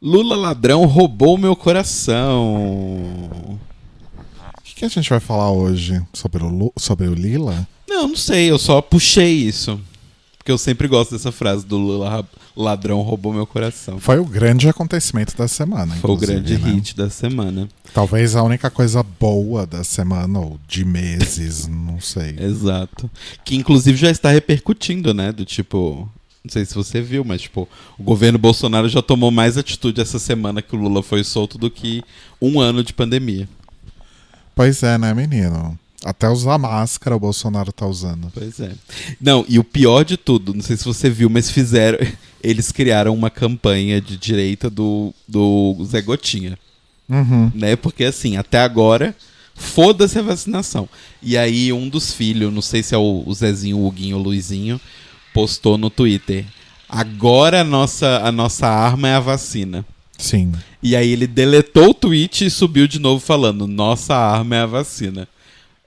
Lula ladrão roubou meu coração. O que a gente vai falar hoje? Sobre o Lila? Não sei, eu só puxei isso. Porque eu sempre gosto dessa frase do Lula ladrão roubou meu coração. Foi o grande acontecimento da semana. Foi o grande hit da semana. Talvez a única coisa boa da semana, ou de meses, não sei. Exato. Que inclusive já está repercutindo, né? Do tipo... Não sei se você viu, mas tipo, o governo Bolsonaro já tomou mais atitude essa semana que o Lula foi solto do que um ano de pandemia. Pois é, né, menino? Até usar máscara o Bolsonaro tá usando. Pois é. Não, e o pior de tudo, não sei se você viu, mas fizeram... Eles criaram uma campanha de direita do Zé Gotinha. Uhum. Né? Porque assim, até agora, foda-se a vacinação. E aí um dos filhos, não sei se é o Zezinho, o Huguinho, o Luizinho, postou no Twitter: agora a nossa arma é a vacina. Sim. E aí ele deletou o tweet e subiu de novo falando: nossa arma é a vacina.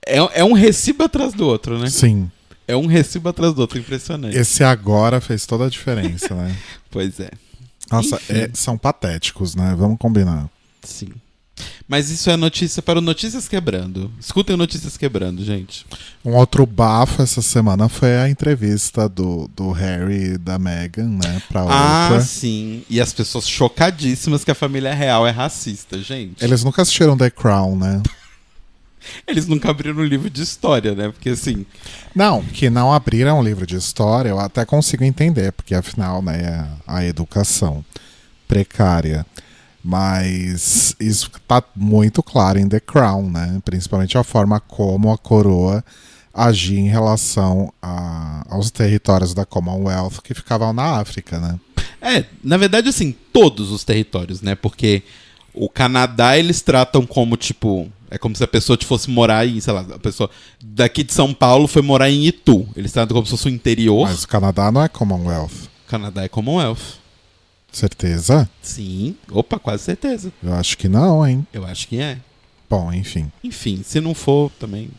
É um recibo atrás do outro, né? Sim. É um recibo atrás do outro, impressionante. Esse agora fez toda a diferença, né? Pois é. Nossa, são patéticos, né? Vamos combinar. Sim. Mas isso é notícia para o Notícias Quebrando. Escutem o Notícias Quebrando, gente. Um outro bafo essa semana foi a entrevista do Harry e da Meghan, né? Pra Oprah. Sim. E as pessoas chocadíssimas que a família real é racista, gente. Eles nunca assistiram The Crown, né? Eles nunca abriram um livro de história, né? Porque assim... Não, que não abriram um livro de história, eu até consigo entender, porque afinal, né, a educação precária. Mas isso tá muito claro em The Crown, né? Principalmente a forma como a coroa agia em relação aos territórios da Commonwealth que ficavam na África, né? Na verdade, assim, todos os territórios, né? Porque o Canadá, eles tratam como, tipo... É como se a pessoa fosse morar em, sei lá, a pessoa daqui de São Paulo foi morar em Itu. Eles tratam como se fosse o interior. Mas o Canadá não é Commonwealth. O Canadá é Commonwealth. Certeza? Sim. Opa, quase certeza. Eu acho que não, hein? Eu acho que é. Bom, enfim. Enfim, se não for, também...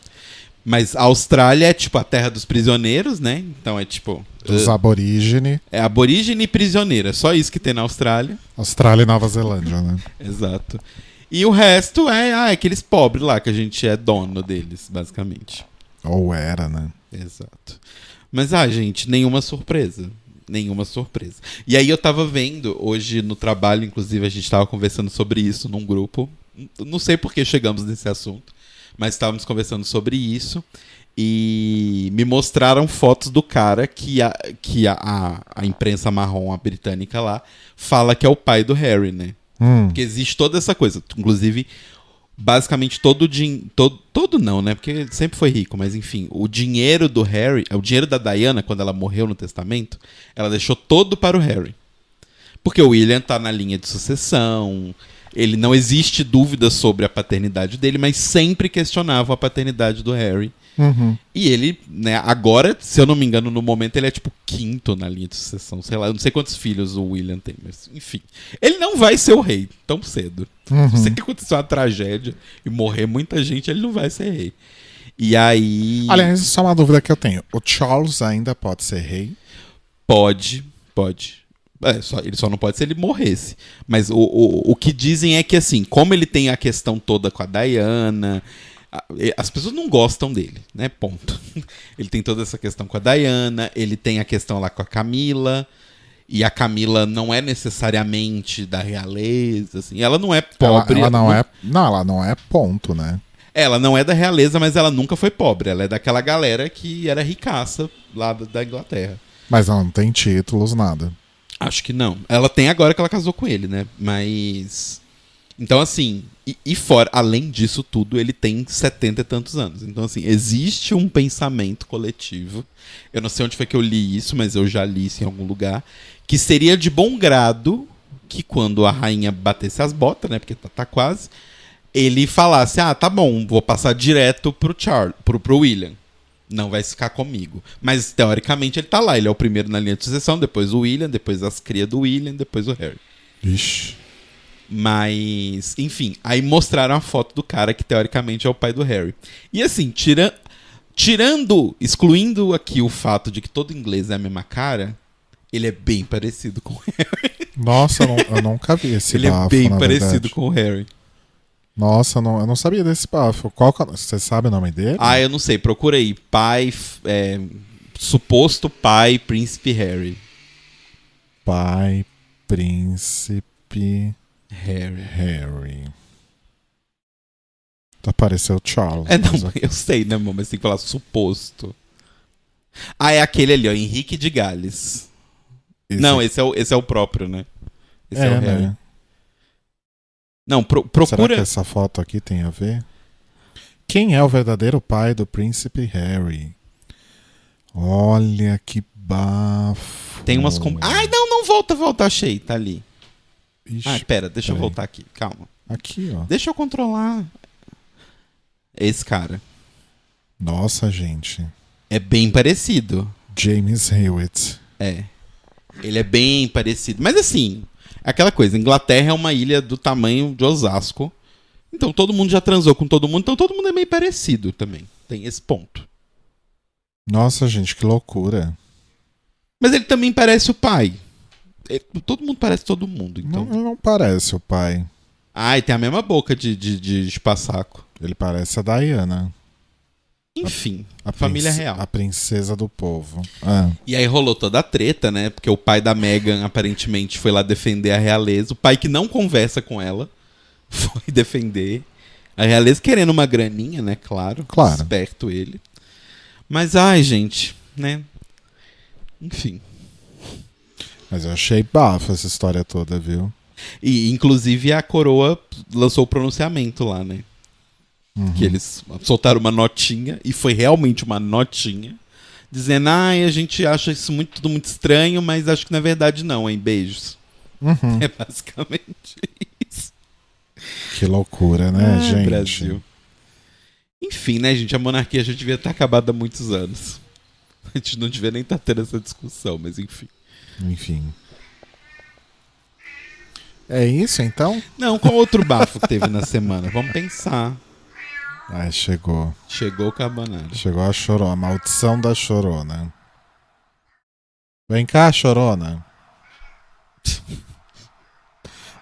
Mas a Austrália é, tipo, a terra dos prisioneiros, né? Então é, tipo... Dos aborígenes. É aborígene e prisioneiro. É só isso que tem na Austrália. Austrália e Nova Zelândia, né? Exato. E o resto é aqueles pobres lá que a gente é dono deles, basicamente. Ou era, né? Exato. Mas, gente, nenhuma surpresa. Nenhuma surpresa. E aí eu tava vendo, hoje no trabalho, inclusive, a gente tava conversando sobre isso num grupo. Não sei por que chegamos nesse assunto, mas estávamos conversando sobre isso. E me mostraram fotos do cara que a imprensa marrom, a britânica lá, fala que é o pai do Harry, né? Porque existe toda essa coisa. Inclusive, basicamente todo o dinheiro... Todo não, né? Porque ele sempre foi rico, mas enfim. O dinheiro do Harry... O dinheiro da Diana, quando ela morreu no testamento, ela deixou todo para o Harry. Porque o William tá na linha de sucessão... Ele não existe dúvida sobre a paternidade dele, mas sempre questionava a paternidade do Harry. Uhum. E ele, né, agora, se eu não me engano, no momento ele é tipo quinto na linha de sucessão. Sei lá, eu não sei quantos filhos o William tem, mas enfim. Ele não vai ser o rei tão cedo. Se você que aconteceu uma tragédia e morrer muita gente, ele não vai ser rei. E aí... Aliás, só uma dúvida que eu tenho. O Charles ainda pode ser rei? Pode. Ele só não pode se ele morresse. Mas o que dizem é que, assim, como ele tem a questão toda com a Diana, as pessoas não gostam dele, né? Ponto. Ele tem toda essa questão com a Diana, ele tem a questão lá com a Camila, e a Camila não é necessariamente da realeza, assim. Ela não é pobre. Ela não é ponto, né? Ela não é da realeza, mas ela nunca foi pobre. Ela é daquela galera que era ricaça lá da Inglaterra. Mas ela não tem títulos, nada. Acho que não. Ela tem agora que ela casou com ele, né? Mas... Então, assim... E fora, além disso tudo, ele tem 70 e tantos anos. Então, assim, existe um pensamento coletivo. Eu não sei onde foi que eu li isso, mas eu já li isso em algum lugar. Que seria de bom grado que quando a rainha batesse as botas, né? Porque tá quase... Ele falasse, tá bom, vou passar direto pro William. Não vai ficar comigo. Mas, teoricamente, ele tá lá. Ele é o primeiro na linha de sucessão, depois o William, depois as crias do William, depois o Harry. Ixi. Mas, enfim, aí mostraram a foto do cara que, teoricamente, é o pai do Harry. E, assim, excluindo aqui o fato de que todo inglês é a mesma cara, ele é bem parecido com o Harry. Nossa, eu nunca vi esse Ele bafo, é bem na parecido verdade. com o Harry. Nossa, eu não sabia desse bafo. Você sabe o nome dele? Ah, eu não sei. Procura aí. Pai... suposto pai Príncipe Harry. Pai, Príncipe Harry. Apareceu Charles. Não, mas ok. eu sei, né, amor? Mas tem que falar suposto. Ah, é aquele ali, ó. Henrique de Gales. Não, esse é o próprio, né? Esse é o Harry. né? Não, Será procura... que essa foto aqui tem a ver? Quem é o verdadeiro pai do príncipe Harry? Olha que bafo. Tem umas... Ai, não, volta, achei. Tá ali. Ixi, Pera, deixa eu peraí. voltar aqui. Calma. Aqui, ó. Deixa eu controlar. Esse cara. Nossa, gente. É bem parecido. James Hewitt. É. Ele é bem parecido. Mas assim, aquela coisa, Inglaterra é uma ilha do tamanho de Osasco. Então todo mundo já transou com todo mundo, então todo mundo é meio parecido também. Tem esse ponto. Nossa, gente, que loucura. Mas ele também parece o pai. Todo mundo parece todo mundo, então. Não parece o pai. Ah, e tem a mesma boca de espaçaco. Ele parece a Diana. Enfim, a família real. A princesa do povo. Ah. E aí rolou toda a treta, né? Porque o pai da Meghan aparentemente foi lá defender a realeza. O pai que não conversa com ela foi defender a realeza, querendo uma graninha, né? Claro. Esperto ele. Mas, ai, gente, né? Enfim. Mas eu achei bafo essa história toda, viu? E, inclusive, a coroa lançou o pronunciamento lá, né? Que eles soltaram uma notinha, e foi realmente uma notinha, dizendo, a gente acha isso tudo muito estranho, mas acho que na verdade não, hein? Beijos. É basicamente isso. Que loucura, né, gente? Brasil. Enfim, né, gente? A monarquia já devia ter acabado há muitos anos. A gente não devia nem estar tendo essa discussão, mas enfim. É isso, então? Não, qual outro bafo que teve na semana? Vamos pensar. Ai, chegou. Chegou o Cabanara. Chegou a Chorona, a maldição da Chorona. Vem cá, Chorona.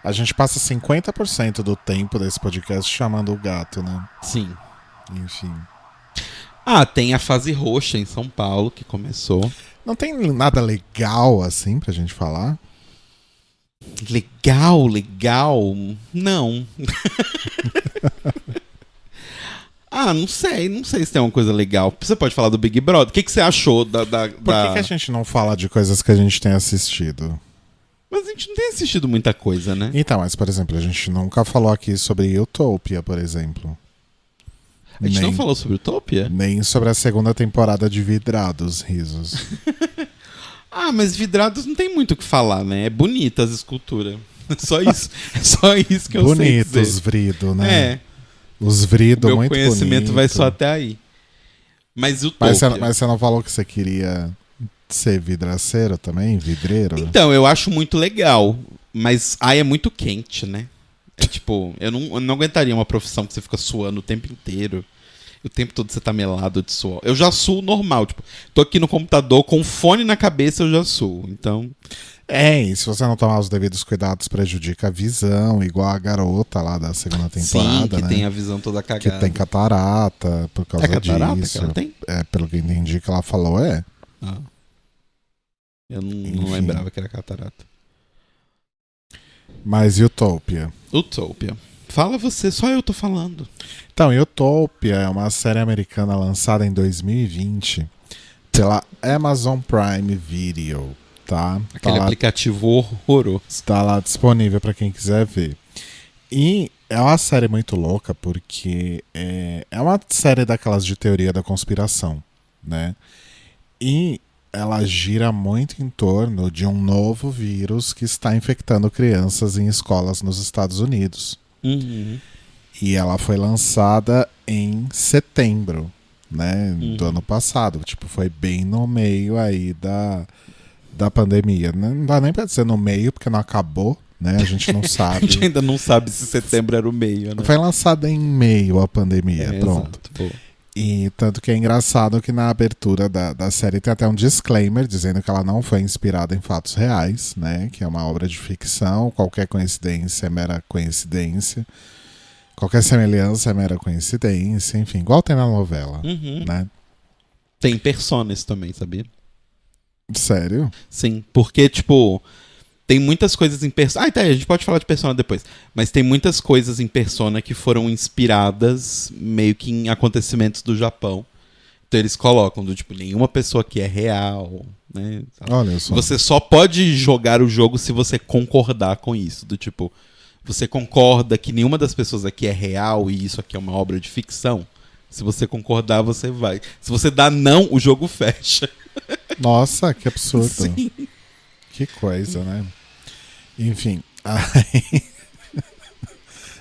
A gente passa 50% do tempo desse podcast chamando o gato, né? Sim. Enfim. Ah, tem a fase roxa em São Paulo, que começou. Não tem nada legal assim pra gente falar? Legal? Não. Não sei se tem uma coisa legal. Você pode falar do Big Brother? O que você achou da... Por que a gente não fala de coisas que a gente tem assistido? Mas a gente não tem assistido muita coisa, né? Então, mas por exemplo, a gente nunca falou aqui sobre Utopia, por exemplo. A gente não falou sobre Utopia? Nem sobre a segunda temporada de Vidrados, risos. Mas Vidrados não tem muito o que falar, né? É bonita as esculturas. Só isso que eu sei dizer. Bonitos, Vrido, né? É. Os Vrido muito bonitos. Meu conhecimento vai só até aí. Mas Utopia... Mas você não falou que você queria ser vidraceiro também? Vidreiro? Então, eu acho muito legal. Mas é muito quente, né? É tipo, eu não aguentaria uma profissão que você fica suando o tempo inteiro. O tempo todo você tá melado de suor. Eu já suo normal, tipo, tô aqui no computador com um fone na cabeça, eu já suo. Então... E se você não tomar os devidos cuidados, prejudica a visão, igual a garota lá da segunda temporada. Sim, que né? tem a visão toda cagada. Que tem catarata por causa catarata disso. que ela tem? Pelo que eu entendi que ela falou, Eu não lembrava que era catarata. Mas Utopia. Fala você, só eu tô falando. Então, Utopia é uma série americana lançada em 2020 pela Amazon Prime Video, tá? Aquele aplicativo horroroso. Está lá disponível para quem quiser ver. E é uma série muito louca porque é uma série daquelas de teoria da conspiração, né? E ela gira muito em torno de um novo vírus que está infectando crianças em escolas nos Estados Unidos. E ela foi lançada em setembro, né, do ano passado. Tipo, foi bem no meio aí da pandemia. Não dá nem pra dizer no meio, porque não acabou, né? A gente não sabe. A gente ainda não sabe se setembro era o meio, né? Foi lançada em meio à pandemia, pronto. Exato, E tanto que é engraçado que na abertura da série tem até um disclaimer dizendo que ela não foi inspirada em fatos reais, né? Que é uma obra de ficção, qualquer coincidência é mera coincidência, qualquer semelhança é mera coincidência, enfim, igual tem na novela, Uhum. né? Tem personas também, sabia? Sério? Sim, porque, tipo, tem muitas coisas em Persona. Ah, tá, a gente pode falar de Persona depois. Mas tem muitas coisas em Persona que foram inspiradas meio que em acontecimentos do Japão. Então eles colocam do tipo, nenhuma pessoa aqui é real, né? Olha só. Você só pode jogar o jogo se você concordar com isso. Do tipo, você concorda que nenhuma das pessoas aqui é real e isso aqui é uma obra de ficção? Se você concordar, você vai. Se você dá não, o jogo fecha. Nossa, que absurdo. Sim. Que coisa, né? Enfim,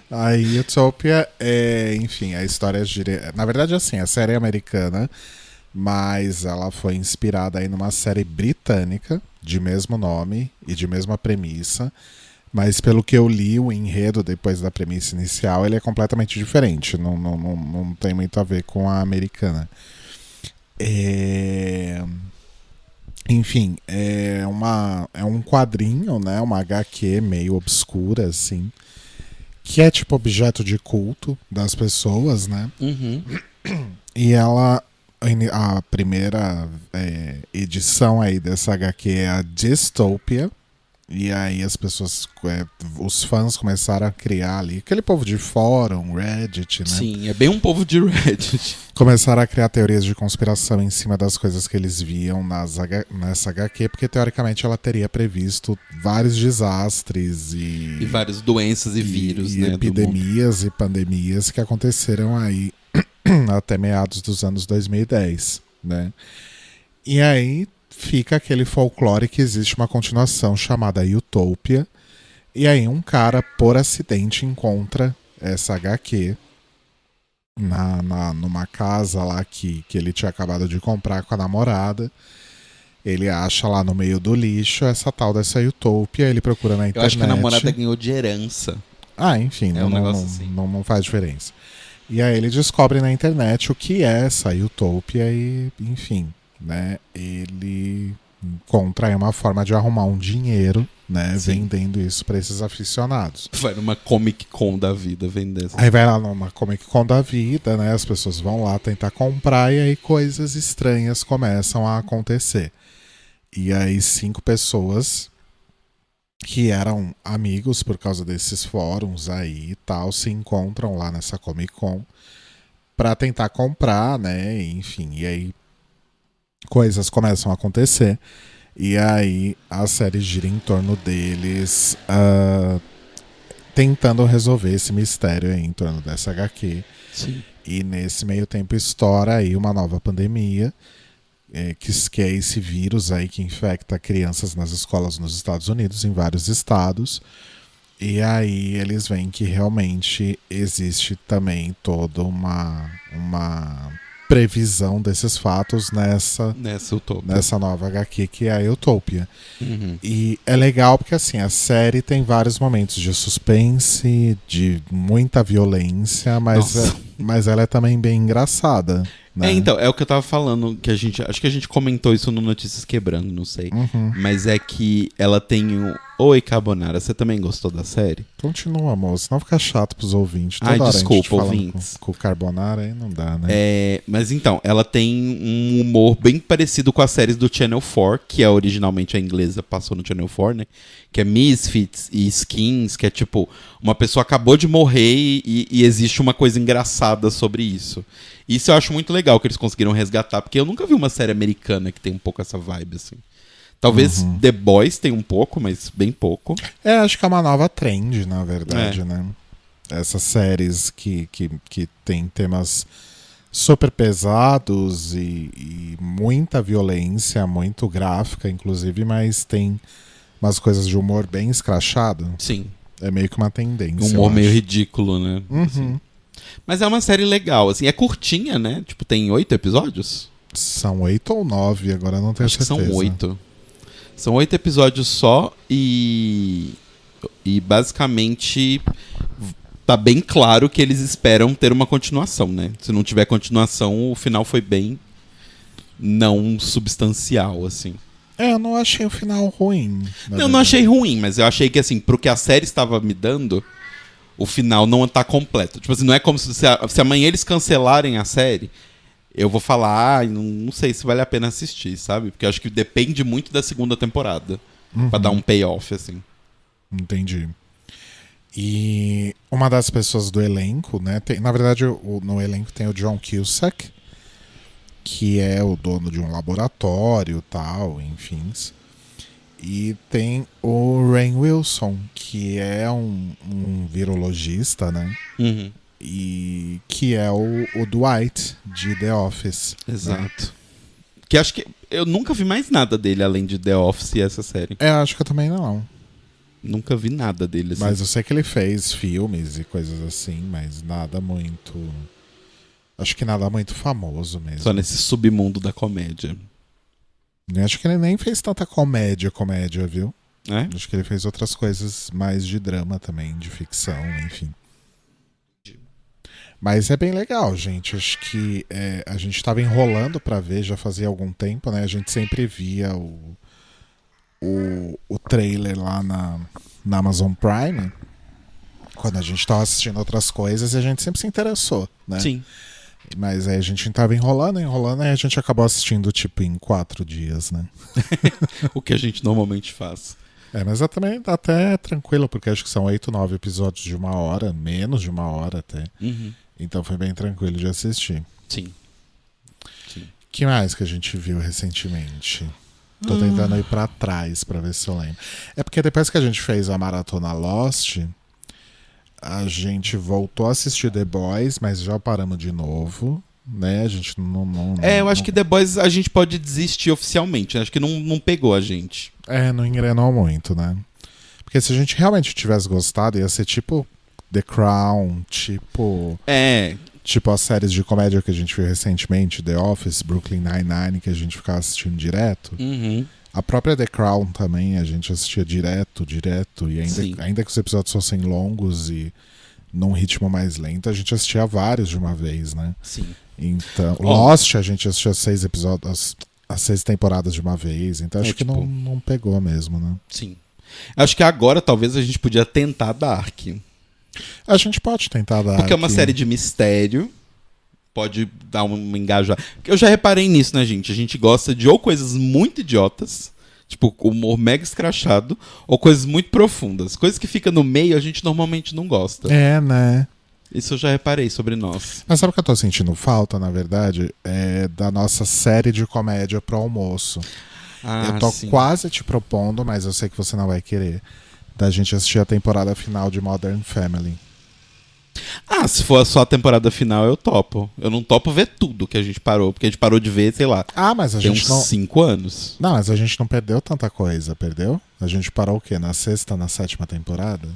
aí Utopia é, enfim, a história gira. Na verdade, assim, a série é americana, mas ela foi inspirada aí numa série britânica de mesmo nome e de mesma premissa. Mas pelo que eu li, o enredo depois da premissa inicial, ele é completamente diferente. Não tem muito a ver com a americana. Enfim, é um quadrinho, né? Uma HQ meio obscura, assim. Que é tipo objeto de culto das pessoas, né? Uhum. E ela. A primeira edição aí dessa HQ é a Dystopia. E aí as pessoas, os fãs começaram a criar ali, aquele povo de fórum, Reddit, né? Sim, é bem um povo de Reddit. Começaram a criar teorias de conspiração em cima das coisas que eles viam nessa HQ, porque teoricamente ela teria previsto vários desastres E várias doenças e vírus, né? epidemias e pandemias que aconteceram aí até meados dos anos 2010, né? E aí fica aquele folclore que existe uma continuação chamada Utopia. E aí um cara, por acidente, encontra essa HQ numa casa lá que ele tinha acabado de comprar com a namorada. Ele acha lá no meio do lixo essa tal dessa Utopia, ele procura na internet. Eu acho que a namorada ganhou de herança. Ah, enfim, É um negócio assim. não faz diferença. E aí ele descobre na internet o que é essa Utopia e, enfim, né, ele encontra aí uma forma de arrumar um dinheiro, né, Sim. vendendo isso para esses aficionados. Vai numa Comic Con da vida vender essa. Aí vai lá numa Comic Con da vida, né, as pessoas vão lá tentar comprar e aí coisas estranhas começam a acontecer. E aí 5 pessoas que eram amigos por causa desses fóruns aí e tal, se encontram lá nessa Comic Con para tentar comprar, né, enfim, e aí coisas começam a acontecer e aí a série gira em torno deles tentando resolver esse mistério aí em torno dessa HQ. Sim. E nesse meio tempo estoura aí uma nova pandemia, que é esse vírus aí que infecta crianças nas escolas nos Estados Unidos, em vários estados. E aí eles veem que realmente existe também toda uma previsão desses fatos nessa nova HQ que é a Utopia. Uhum. E é legal porque assim, a série tem vários momentos de suspense, de muita violência, mas ela é também bem engraçada. Né? Então, é o que eu tava falando, que acho que a gente comentou isso no Notícias Quebrando, não sei. Uhum. Mas é que ela tem o... Oi, Carbonara, você também gostou da série? Continua, moço, senão fica chato pros ouvintes. Ai, Toda hora desculpa, a gente ouvintes. Com o Carbonara aí não dá, né? Mas então, ela tem um humor bem parecido com as séries do Channel 4, que é originalmente a inglesa, passou no Channel 4, né? Que é Misfits e Skins, que é tipo, uma pessoa acabou de morrer e existe uma coisa engraçada sobre isso. Isso eu acho muito legal que eles conseguiram resgatar, porque eu nunca vi uma série americana que tem um pouco essa vibe, assim. Talvez The Boys tenha um pouco, mas bem pouco. Acho que é uma nova trend, na verdade, né? Essas séries que tem temas super pesados e muita violência, muito gráfica, inclusive, mas tem umas coisas de humor bem escrachado. Sim. É meio que uma tendência. Um humor meio ridículo, né? Uhum. Assim. Mas é uma série legal, assim, é curtinha, né? Tipo, tem 8 episódios? São 8 ou 9, agora não tenho certeza. Acho que são 8. São 8 episódios só e basicamente tá bem claro que eles esperam ter uma continuação, né? Se não tiver continuação, o final foi bem não substancial, assim. Eu não achei o final ruim. Eu não achei ruim, mas eu achei que, assim, pro que a série estava me dando, o final não tá completo. Tipo assim, não é como se amanhã eles cancelarem a série, eu vou falar, não sei se vale a pena assistir, sabe? Porque eu acho que depende muito da segunda temporada, pra dar um payoff, assim. Entendi. E uma das pessoas do elenco, né? Na verdade, no elenco tem o John Cusack, que é o dono de um laboratório e tal, enfim. E tem o Rainn Wilson, que é um virologista, né? Uhum. E que é o Dwight de The Office. Exato. Né? Que acho que eu nunca vi mais nada dele além de The Office e essa série. Acho que eu também não. Nunca vi nada dele, assim. Mas eu sei que ele fez filmes e coisas assim, mas nada muito... Acho que nada muito famoso mesmo. Só nesse submundo da comédia. Eu acho que ele nem fez tanta comédia, viu? É? Acho que ele fez outras coisas mais de drama também, de ficção, enfim. Mas é bem legal, gente. Acho que a gente tava enrolando pra ver, já fazia algum tempo, né? A gente sempre via o trailer lá na Amazon Prime, quando a gente tava assistindo outras coisas, e a gente sempre se interessou, né? Sim. Mas aí a gente tava enrolando, e a gente acabou assistindo, tipo, em 4 dias, né? O que a gente normalmente faz. Mas também tá até tranquilo, porque acho que são 8, 9 episódios de 1 hora, menos de 1 hora até. Uhum. Então foi bem tranquilo de assistir. Sim. Que mais que a gente viu recentemente? Tô tentando ir pra trás pra ver se eu lembro. É porque depois que a gente fez a maratona Lost, a gente voltou a assistir The Boys, mas já paramos de novo, né? A gente não eu acho que The Boys a gente pode desistir oficialmente. Acho que não pegou a gente. Não engrenou muito, né? Porque se a gente realmente tivesse gostado, ia ser tipo The Crown, tipo as séries de comédia que a gente viu recentemente, The Office, Brooklyn Nine-Nine, que a gente ficava assistindo direto. Uhum. A própria The Crown também, a gente assistia direto, e ainda que os episódios fossem longos e num ritmo mais lento, a gente assistia vários de uma vez, né? Sim. Então, Lost, a gente assistia 6 episódios, as 6 temporadas de uma vez, então acho que não pegou mesmo, né? Sim. Acho que agora talvez a gente podia tentar Dark. A gente pode tentar Dark. Porque é uma série de mistério. Pode dar um engajamento. Eu já reparei nisso, né, gente? A gente gosta de ou coisas muito idiotas, tipo humor mega escrachado, ou coisas muito profundas. Coisas que ficam no meio a gente normalmente não gosta. Né? Isso eu já reparei sobre nós. Mas sabe o que eu tô sentindo falta, na verdade? É da nossa série de comédia pro almoço. Eu tô quase te propondo, mas eu sei que você não vai querer, da gente assistir a temporada final de Modern Family. Se for só a temporada final, eu topo. Eu não topo ver tudo que a gente parou, porque a gente parou de ver, sei lá, mas a tem gente uns 5 anos. Não, mas a gente não perdeu tanta coisa, perdeu? A gente parou o quê? Na 6ª, na 7ª temporada?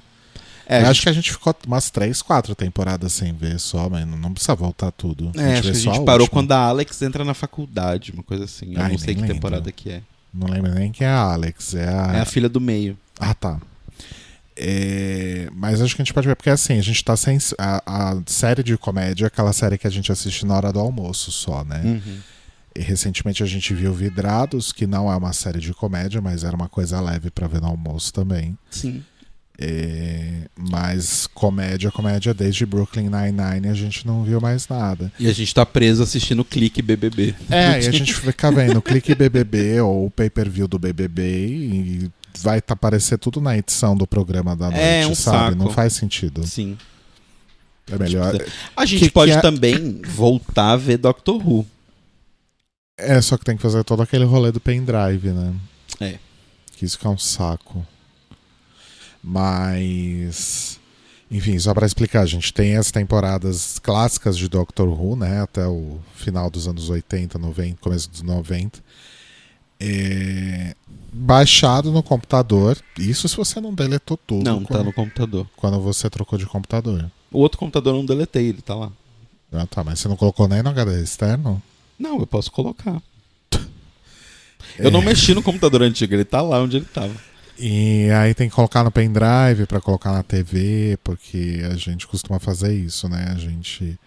Acho que a gente ficou umas 3, 4 temporadas sem ver só, mas não precisa voltar tudo. Acho que a gente parou quando a Alex entra na faculdade, uma coisa assim. Eu não sei que lembro. temporada que é. Não lembro nem quem é a Alex. É a filha do meio. Tá. Mas acho que a gente pode ver, porque assim, a gente tá sem. A série de comédia é aquela série que a gente assiste na hora do almoço só, né? Uhum. E recentemente a gente viu Vidrados, que não é uma série de comédia, mas era uma coisa leve pra ver no almoço também. Sim. Mas comédia, desde Brooklyn Nine-Nine a gente não viu mais nada. E a gente tá preso assistindo o Clique BBB. E a gente fica vendo o Clique BBB ou o pay-per-view do BBB e vai aparecer tudo na edição do programa da noite, sabe? Saco. Não faz sentido. Sim. É melhor. A gente pode também voltar a ver Doctor Who. Só que tem que fazer todo aquele rolê do pendrive, né? Que isso que é um saco. Mas, enfim, só pra explicar, a gente tem as temporadas clássicas de Doctor Who, né? Até o final dos anos 80, 90, começo dos 90. Baixado no computador. Isso se você não deletou tudo. Não, tá no computador. Quando você trocou de computador. O outro computador eu não deletei, ele tá lá. Tá, mas você não colocou nem no HD externo? Não, eu posso colocar. Eu não mexi no computador antigo, ele tá lá onde ele tava. E aí tem que colocar no pendrive pra colocar na TV, porque a gente costuma fazer isso, né? A gente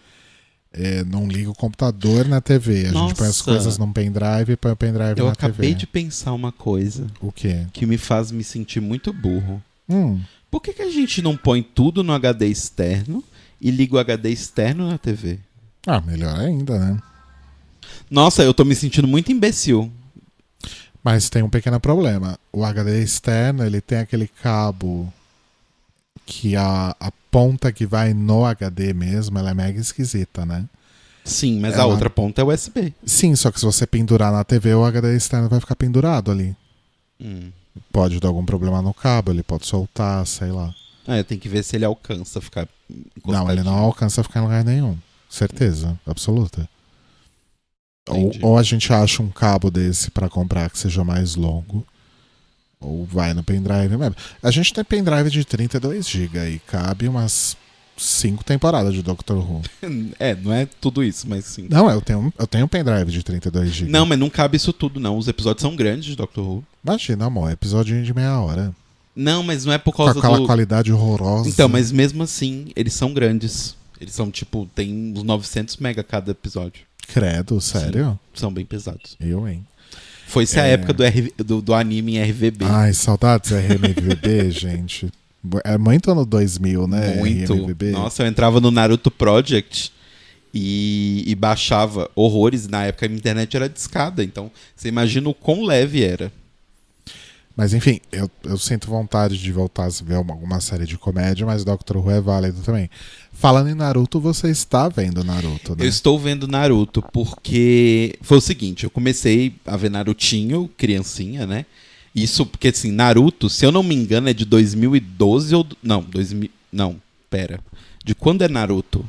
não liga o computador na TV. A gente põe as Nossa. coisas num pendrive e põe o pendrive Eu na acabei TV. de pensar uma coisa O quê? que me faz me sentir muito burro. Hum, Por que a gente não põe tudo no HD externo e liga o HD externo na TV? melhor ainda, né? Nossa, eu tô me sentindo muito imbecil. Mas tem um pequeno problema. O HD externo, ele tem aquele cabo que a ponta que vai no HD mesmo, ela é mega esquisita, né? Sim, mas a Ela- outra ponta é USB. Sim, só que se você pendurar na TV, o HD externo vai ficar pendurado ali. Hum. Pode dar algum problema no cabo, ele pode soltar, sei lá. Tem que ver se ele alcança ficar encostadinho. Não, ele não alcança ficar em lugar nenhum. Certeza, absoluta. Entendi. Ou a gente acha um cabo desse pra comprar que seja mais longo, ou vai no pendrive mesmo. A gente tem pendrive de 32 GB e cabe umas 5 temporadas de Doctor Who. Não é tudo isso, mas sim. Não, eu tenho um pendrive de 32 GB. Não, mas não cabe isso tudo, não. Os episódios são grandes de Doctor Who. Imagina, amor, episódio de meia hora. Não, mas não é por Com causa aquela do... qualidade horrorosa. Então, mas mesmo assim, eles são grandes. Eles são, tipo, tem uns 900 mega cada episódio. Credo, sério? São bem pesados. Eu, hein? Foi-se a época do anime em RVB. Ai, saudades RMVB, gente. É muito ano 2000, né? Muito. RMVB. Nossa, eu entrava no Naruto Project e baixava horrores. Na época a internet era discada, então você imagina o quão leve era. Mas enfim, eu sinto vontade de voltar a ver alguma série de comédia, mas Doctor Who é válido também. Falando em Naruto, você está vendo Naruto, né? Eu estou vendo Naruto porque foi o seguinte, eu comecei a ver Narutinho, criancinha, né? Isso porque, assim, Naruto, se eu não me engano, é de 2012 ou... Não, 2000... Não, pera. De quando é Naruto?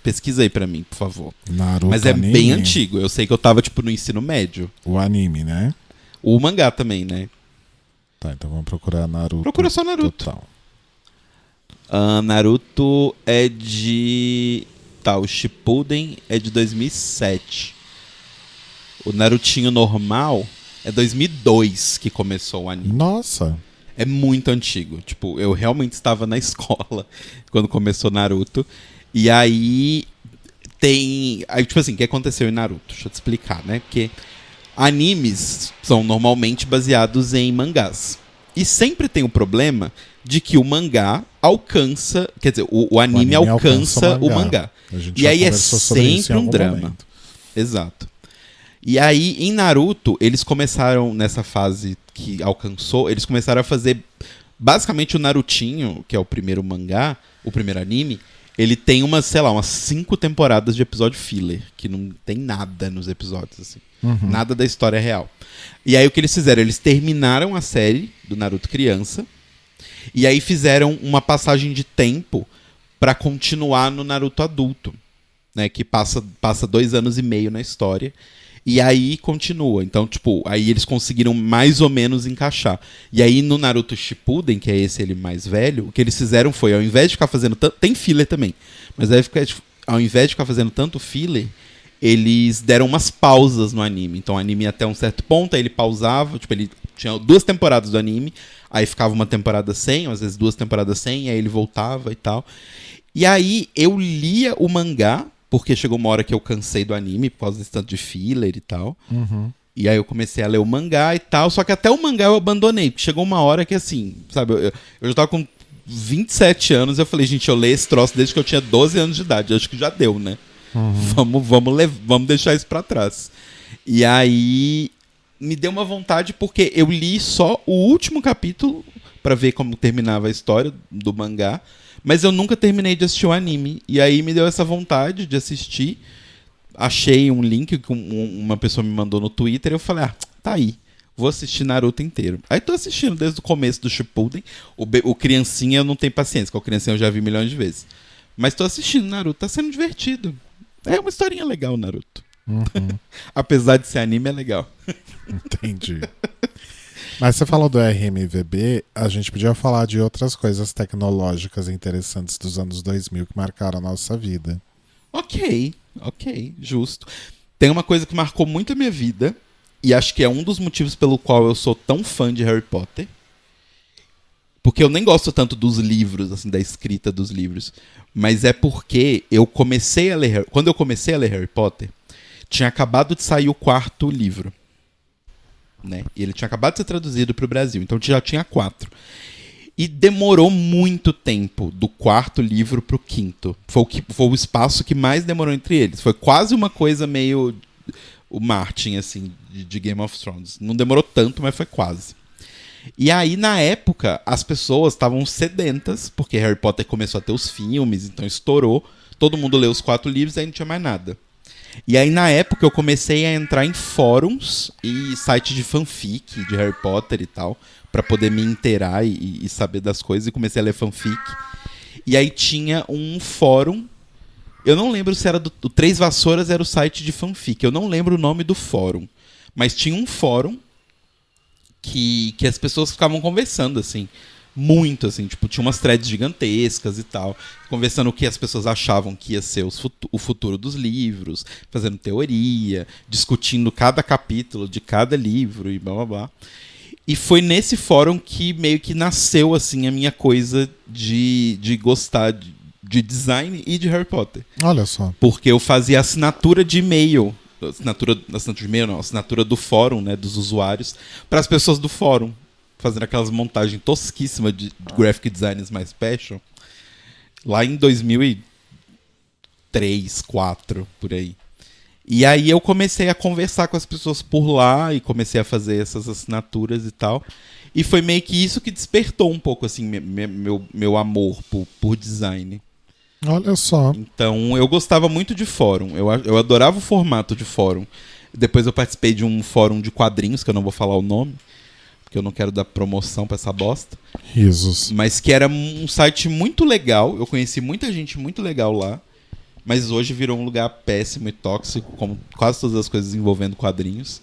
Pesquisa aí pra mim, por favor. Naruto Mas é anime, bem antigo. Eu sei que eu tava, tipo, no ensino médio. O anime, né? O mangá também, né? Tá, então vamos procurar Naruto. Procura só Naruto. Total. Naruto é de... Tá, o Shippuden é de 2007. O Narutinho normal é 2002 que começou o anime. Nossa. É muito antigo. Tipo, eu realmente estava na escola quando começou Naruto. E aí tem... Aí, tipo assim, o que aconteceu em Naruto? Deixa eu te explicar, né? Porque animes são normalmente baseados em mangás. E sempre tem o problema de que o mangá alcança... Quer dizer, o anime alcança o mangá. A gente E já aí é conversou sobre isso em sempre um algum drama. momento. Exato. E aí, em Naruto, eles começaram, nessa fase que alcançou, eles começaram a fazer... Basicamente, o Narutinho, que é o primeiro mangá, o primeiro anime, ele tem umas 5 temporadas de episódio filler, que não tem nada nos episódios, assim. Uhum. Nada da história real. E aí, o que eles fizeram? Eles terminaram a série do Naruto criança, e aí fizeram uma passagem de tempo pra continuar no Naruto adulto, né? Que passa 2 anos e meio na história. E aí continua. Então, tipo, aí eles conseguiram mais ou menos encaixar. E aí no Naruto Shippuden, que é esse ele mais velho, o que eles fizeram foi, ao invés de ficar fazendo tanto... Tem filler também. Mas aí, ao invés de ficar fazendo tanto filler, eles deram umas pausas no anime. Então o anime ia até um certo ponto, aí ele pausava. Tipo, ele tinha 2 temporadas do anime, aí ficava uma temporada sem, às vezes 2 temporadas sem, aí ele voltava e tal. E aí eu lia o mangá, porque chegou uma hora que eu cansei do anime, por causa desse tanto de filler e tal. Uhum. E aí eu comecei a ler o mangá e tal, só que até o mangá eu abandonei, porque chegou uma hora que assim, sabe, eu já tava com 27 anos, eu falei, gente, eu leio esse troço desde que eu tinha 12 anos de idade, acho que já deu, né? Vamos deixar isso pra trás. E aí me deu uma vontade, porque eu li só o último capítulo pra ver como terminava a história do mangá, mas eu nunca terminei de assistir o anime. E aí me deu essa vontade de assistir. Achei um link que uma pessoa me mandou no Twitter e eu falei, tá aí. Vou assistir Naruto inteiro. Aí tô assistindo desde o começo do Shippuden. O criancinha eu não tenho paciência, porque o criancinha eu já vi milhões de vezes. Mas tô assistindo Naruto, tá sendo divertido. É uma historinha legal, Naruto. Uhum. Apesar de ser anime, é legal. Entendi. Mas você falou do RMVB, a gente podia falar de outras coisas tecnológicas interessantes dos anos 2000 que marcaram a nossa vida. Ok, justo. Tem uma coisa que marcou muito a minha vida, e acho que é um dos motivos pelo qual eu sou tão fã de Harry Potter, Porque eu nem gosto tanto dos livros, assim, da escrita dos livros. Mas é porque eu comecei a ler... Quando eu comecei a ler Harry Potter, tinha acabado de sair o 4º livro. Né? E ele tinha acabado de ser traduzido para o Brasil. Então já tinha 4. E demorou muito tempo do 4º livro pro 5º. Foi o espaço que mais demorou entre eles. Foi quase uma coisa meio... O Martin, assim, de Game of Thrones. Não demorou tanto, mas foi quase. E aí, na época, as pessoas estavam sedentas, porque Harry Potter começou a ter os filmes, então estourou. Todo mundo leu os 4 livros e aí não tinha mais nada. E aí, na época, eu comecei a entrar em fóruns e sites de fanfic de Harry Potter e tal, pra poder me inteirar e saber das coisas, e comecei a ler fanfic. E aí tinha um fórum, eu não lembro se era do Três Vassouras, era o site de fanfic, eu não lembro o nome do fórum, mas tinha um fórum que as pessoas ficavam conversando, assim, muito, assim, tipo, tinha umas threads gigantescas e tal, conversando o que as pessoas achavam que ia ser o futuro dos livros, fazendo teoria, discutindo cada capítulo de cada livro e blá blá blá. E foi nesse fórum que meio que nasceu, assim, a minha coisa de gostar de design e de Harry Potter. Olha só. Porque eu fazia assinatura de e-mail. Assinatura de e-mail não, assinatura do fórum, né, dos usuários, para as pessoas do fórum, fazendo aquelas montagens tosquíssimas de graphic designers mais passion, lá em 2003, 2004, por aí. E aí eu comecei a conversar com as pessoas por lá e comecei a fazer essas assinaturas e tal. E foi meio que isso que despertou um pouco, assim, meu amor por design. Olha só. Então, eu gostava muito de fórum. Eu adorava o formato de fórum. Depois eu participei de um fórum de quadrinhos, que eu não vou falar o nome, porque eu não quero dar promoção pra essa bosta. Risos. Mas que era um site muito legal. Eu conheci muita gente muito legal lá. Mas hoje virou um lugar péssimo e tóxico, como quase todas as coisas envolvendo quadrinhos.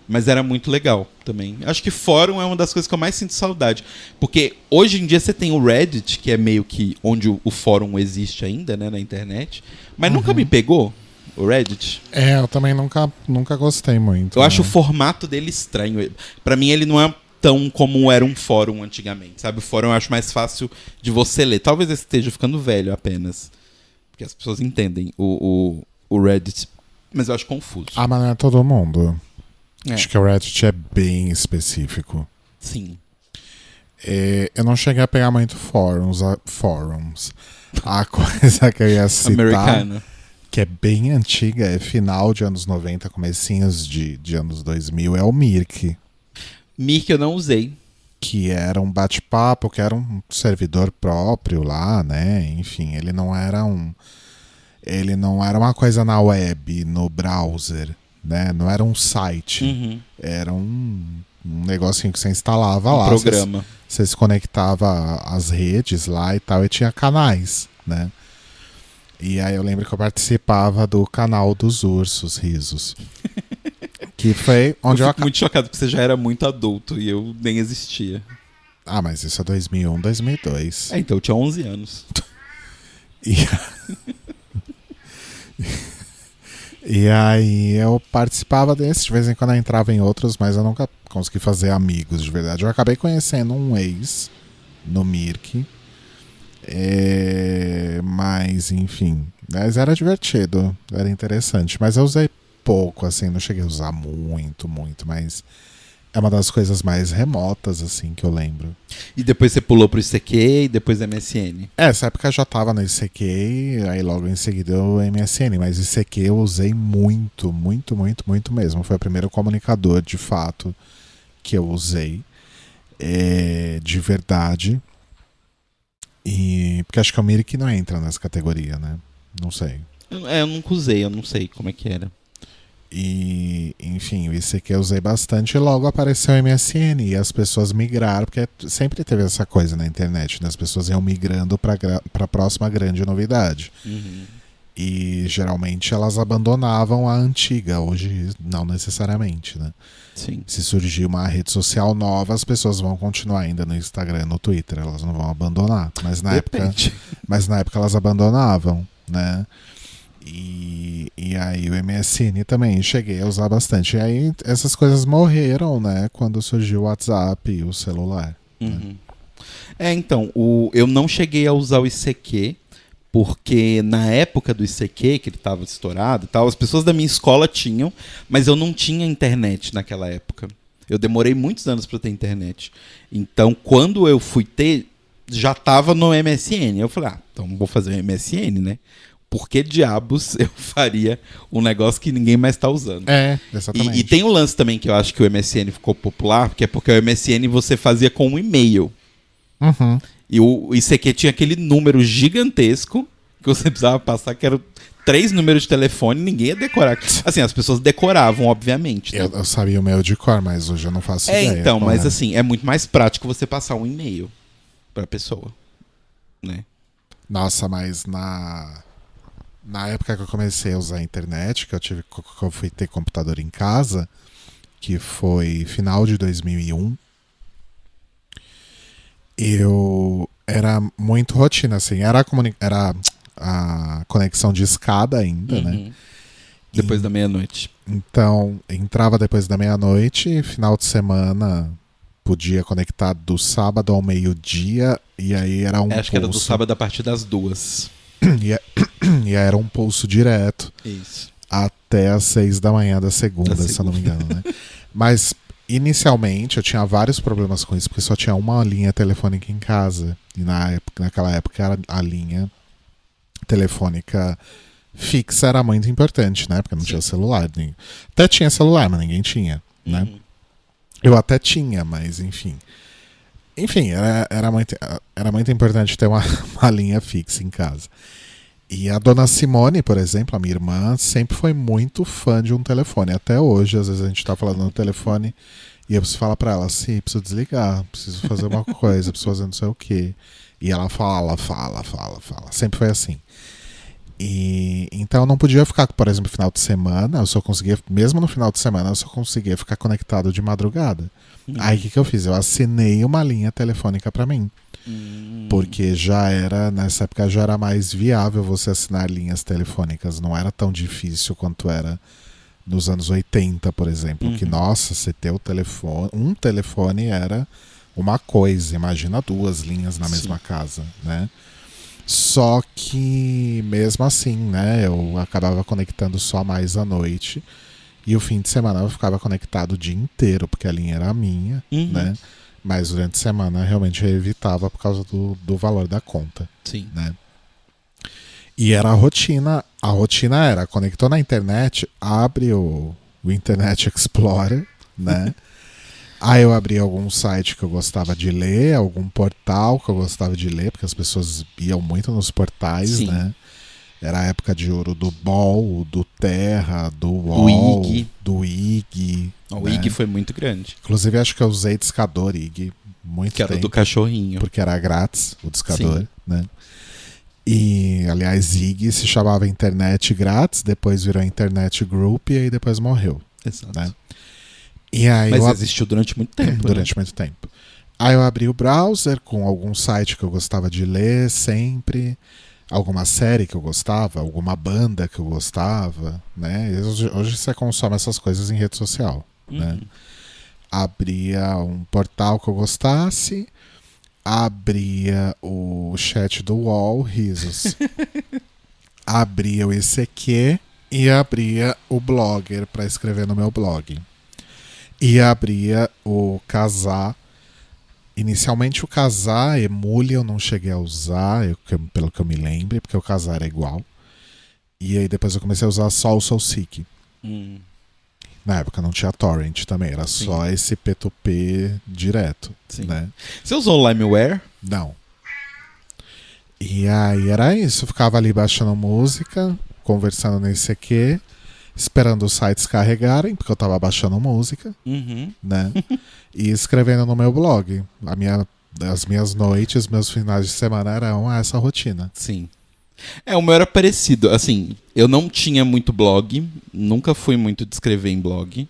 Mas era muito legal também. Acho que fórum é uma das coisas que eu mais sinto saudade. Porque hoje em dia você tem o Reddit, que é meio que onde o fórum existe ainda, né, na internet. Mas nunca me pegou o Reddit. É, eu também nunca gostei muito. Eu acho o formato dele estranho. Pra mim ele não é tão como era um fórum antigamente, sabe? O fórum eu acho mais fácil de você ler. Talvez eu esteja ficando velho apenas. Porque as pessoas entendem o Reddit. Mas eu acho confuso. Ah, mas não é todo mundo. É. Acho que o Reddit é bem específico. Sim. Eu não cheguei a pegar muito fóruns. A coisa que eu ia citar, Americano. que é bem antiga, é final de anos 90, comecinhos de anos 2000, é o Mirk. Mirk eu não usei. Que era um bate-papo, que era um servidor próprio lá, né? Enfim, ele não era uma coisa na web, no browser, né? Não era um site. Uhum. Era um negocinho que você instalava lá. Programa. Você se conectava às redes lá e tal, e tinha canais, né? E aí eu lembro que eu participava do canal dos Ursos Risos. Que foi onde eu fico muito chocado, porque você já era muito adulto e eu nem existia. Ah, mas isso é 2001, 2002. Então eu tinha 11 anos. E aí eu participava desse, de vez em quando eu entrava em outros, mas eu nunca consegui fazer amigos de verdade. Eu acabei conhecendo um ex no Mirk. Mas, enfim. Mas era divertido, era interessante. Mas eu usei pouco, assim, não cheguei a usar muito, mas é uma das coisas mais remotas, assim, que eu lembro. E depois você pulou pro ICQ e depois MSN. Essa época eu já tava no ICQ, aí logo em seguida o MSN, mas ICQ eu usei muito mesmo. Foi o primeiro comunicador, de fato, que eu usei, de verdade. E porque acho que o Mirk não entra nessa categoria, né? Não sei. Eu nunca usei, eu não sei como é que era. E, enfim, o ICQ eu usei bastante e logo apareceu o MSN e as pessoas migraram, porque sempre teve essa coisa na internet, né? As pessoas iam migrando para a próxima grande novidade. Uhum. E geralmente elas abandonavam a antiga, hoje não necessariamente, né? Sim. Se surgir uma rede social nova, as pessoas vão continuar ainda no Instagram, no Twitter, elas não vão abandonar. Mas na época elas abandonavam, né? E aí o MSN também cheguei a usar bastante. E aí essas coisas morreram, né? Quando surgiu o WhatsApp e o celular. Uhum. Né? Então, eu não cheguei a usar o ICQ, porque na época do ICQ, que ele estava estourado e tal, as pessoas da minha escola tinham, mas eu não tinha internet naquela época. Eu demorei muitos anos para ter internet. Então, quando eu fui ter, já estava no MSN. Eu falei, então vou fazer o MSN, né? Por que diabos eu faria um negócio que ninguém mais está usando? Exatamente. E tem um lance também que eu acho que o MSN ficou popular, que é porque o MSN você fazia com um e-mail. Uhum. E o ICQ tinha aquele número gigantesco que você precisava passar, que eram 3 números de telefone, ninguém ia decorar. Assim, as pessoas decoravam, obviamente. Né? Eu sabia o meu de cor, mas hoje eu não faço ideia. Então, mas assim, é muito mais prático você passar um e-mail pra pessoa, né? Nossa, mas na época que eu comecei a usar a internet, que eu fui ter computador em casa, que foi final de 2001, eu era muito rotina, assim, era a conexão de escada ainda, né? Depois da meia-noite. Então, entrava depois da meia-noite, final de semana podia conectar do sábado ao meio-dia, e aí era um Acho que era do sábado a partir das 2. E aí era um pulso direto. Isso. Até às 6 da manhã da segunda, se eu não me engano, né? Mas, inicialmente, eu tinha vários problemas com isso, porque só tinha uma linha telefônica em casa. E naquela época, a linha telefônica fixa era muito importante, né? Porque não tinha celular. Até tinha celular, mas ninguém tinha, né? Eu até tinha, mas enfim. Enfim, era muito importante ter uma linha fixa em casa. E a dona Simone, por exemplo, a minha irmã, sempre foi muito fã de um telefone. Até hoje, às vezes a gente tá falando no telefone e eu preciso falar pra ela assim, preciso desligar, preciso fazer uma coisa, preciso fazer não sei o quê. E ela fala. Sempre foi assim. E então eu não podia ficar, por exemplo, no final de semana, eu só conseguia, mesmo no final de semana, eu só conseguia ficar conectado de madrugada. Aí o que eu fiz? Eu assinei uma linha telefônica pra mim. Porque nessa época já era mais viável você assinar linhas telefônicas. Não era tão difícil quanto era nos anos 80, por exemplo. Que, nossa, você ter um telefone era uma coisa. Imagina 2 linhas na mesma casa, né? Só que, mesmo assim, né, eu acabava conectando só mais à noite. E o fim de semana eu ficava conectado o dia inteiro, porque a linha era minha, né? Mas durante a semana realmente eu evitava por causa do valor da conta. Sim. Né? E era a rotina. A rotina era, conectou na internet, abre o Internet Explorer, né? Aí eu abri algum site que eu gostava de ler, algum portal que eu gostava de ler, porque as pessoas iam muito nos portais, Sim. né? Era a época de ouro do BOL, do Terra, do UOL, do IG. O né? IG foi muito grande. Inclusive, acho que eu usei discador IG muito Que tempo. era do cachorrinho. Porque era grátis o discador, né? E, aliás, IG se chamava Internet Grátis, depois virou Internet Group e aí depois morreu. Exato. Né? E aí Mas existiu durante muito tempo. Durante muito tempo. Aí eu abri o browser com algum site que eu gostava de ler sempre, alguma série que eu gostava, alguma banda que eu gostava, né? Hoje você consome essas coisas em rede social, né? Abria um portal que eu gostasse, abria o chat do UOL, risos, abria o ICQ e abria o Blogger para escrever no meu blog. E abria o Kazaa. Inicialmente o Kazaa, Emule eu não cheguei a usar, pelo que eu me lembro, porque o Kazaa era igual. E aí depois eu comecei a usar só o SoulSeek. Na época não tinha torrent também, era só esse P2P direto. Né? Você usou o LimeWare? Não. E aí era isso, eu ficava ali baixando música, conversando no ICQ, esperando os sites carregarem, porque eu tava baixando música, né? E escrevendo no meu blog. As minhas noites, meus finais de semana eram essa rotina. Sim. O meu era parecido. Assim, eu não tinha muito blog, nunca fui muito de escrever em blog.